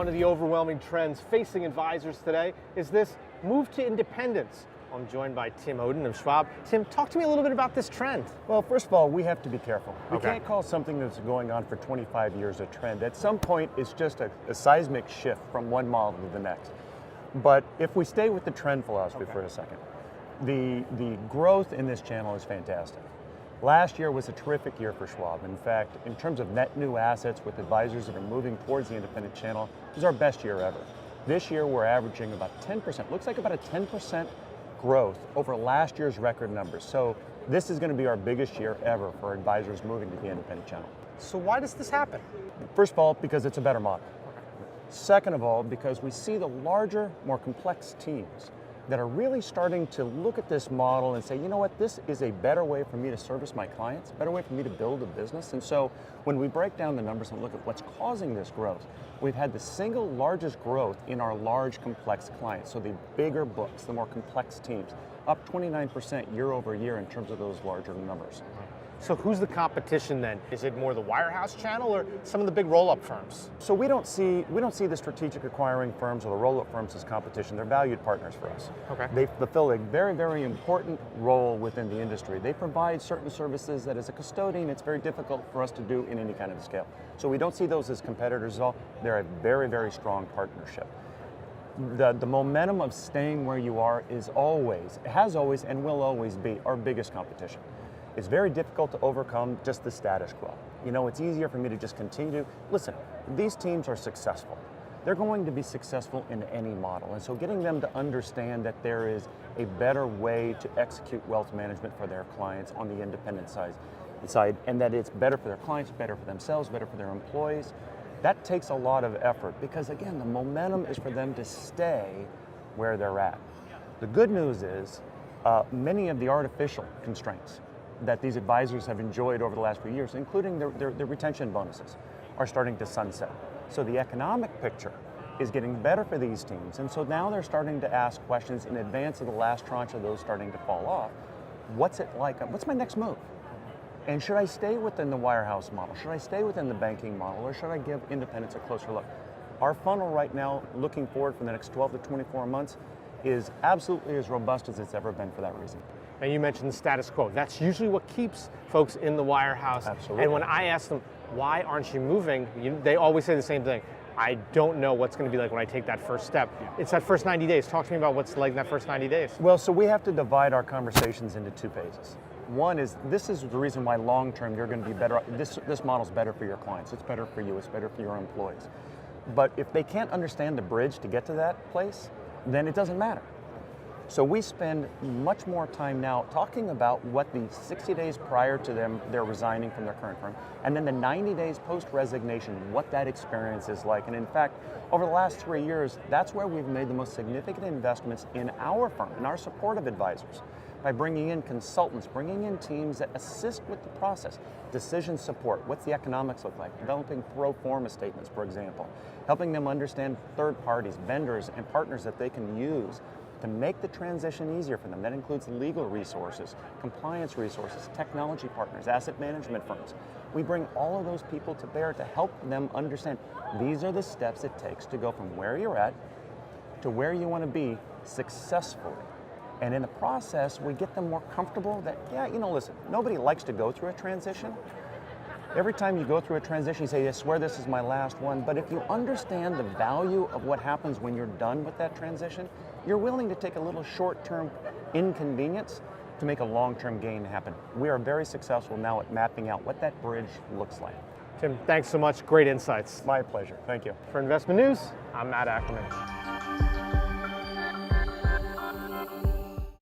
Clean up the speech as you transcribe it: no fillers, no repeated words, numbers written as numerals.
One of the overwhelming trends facing advisors today is this move to independence. I'm joined by Tim Oden of Schwab. Tim, talk to me a little bit about this trend. Well, first of all, we have to be careful. We Okay. can't call something that's going on for 25 years a trend. At some point, it's just a seismic shift from one model to the next. But if we stay with the trend philosophy for a second, the growth in this channel is fantastic. Last year was a terrific year for Schwab. In fact, in terms of net new assets with advisors that are moving towards the independent channel, it was our best year ever. This year we're averaging about 10%, looks like about a 10% growth over last year's record numbers. So this is going to be our biggest year ever for advisors moving to the independent channel. So why does this happen? First of all, because it's a better model. Second of all, because we see the larger, more complex teams that are really starting to look at this model and say, you know what, this is a better way for me to service my clients, a better way for me to build a business. And so when we break down the numbers and look at what's causing this growth, we've had the single largest growth in our large complex clients. So the bigger books, the more complex teams, up 29% year over year in terms of those larger numbers. So who's the competition then? Is it more the wirehouse channel or some of the big roll-up firms? So we don't see the strategic acquiring firms or the roll-up firms as competition. They're valued partners for us. Okay. They fulfill a very, very important role within the industry. They provide certain services that as a custodian, it's very difficult for us to do in any kind of scale. So we don't see those as competitors at all. They're a very, very strong partnership. The momentum of staying where you are is always, has always, and will always be our biggest competition. It's very difficult to overcome just the status quo. You know, it's easier for me to just continue. Listen, these teams are successful. They're going to be successful in any model. And so getting them to understand that there is a better way to execute wealth management for their clients on the independent side, and that it's better for their clients, better for themselves, better for their employees, that takes a lot of effort because, again, the momentum is for them to stay where they're at. The good news is many of the artificial constraints that these advisors have enjoyed over the last few years, including their retention bonuses, are starting to sunset. So the economic picture is getting better for these teams, and so now they're starting to ask questions in advance of the last tranche of those starting to fall off. What's it like? What's my next move? And should I stay within the wirehouse model? Should I stay within the banking model, or should I give independence a closer look? Our funnel right now, looking forward for the next 12 to 24 months, is absolutely as robust as it's ever been for that reason. And you mentioned the status quo. That's usually what keeps folks in the wirehouse. Absolutely. And when I ask them, why aren't you moving? They always say the same thing. I don't know what's going to be like when I take that first step. It's that first 90 days. Talk to me about what's like in that first 90 days. Well, so we have to divide our conversations into two phases. One is, this is the reason why long-term you're going to be better. This model's better for your clients. It's better for you. It's better for your employees. But if they can't understand the bridge to get to that place, then it doesn't matter. So we spend much more time now talking about what the 60 days prior to they're resigning from their current firm, and then the 90 days post-resignation, what that experience is like. And in fact, over the last 3 years, that's where we've made the most significant investments in our firm, in our support of advisors, by bringing in consultants, bringing in teams that assist with the process, decision support, what's the economics look like, developing pro forma statements, for example, helping them understand third parties, vendors, and partners that they can use to make the transition easier for them. That includes legal resources, compliance resources, technology partners, asset management firms. We bring all of those people to bear to help them understand these are the steps it takes to go from where you're at to where you want to be successfully. And in the process, we get them more comfortable that, yeah, you know, listen, nobody likes to go through a transition. Every time you go through a transition, you say, I swear this is my last one. But if you understand the value of what happens when you're done with that transition, you're willing to take a little short-term inconvenience to make a long-term gain happen. We are very successful now at mapping out what that bridge looks like. Tim, thanks so much. Great insights. My pleasure. Thank you. For Investment News, I'm Matt Ackerman.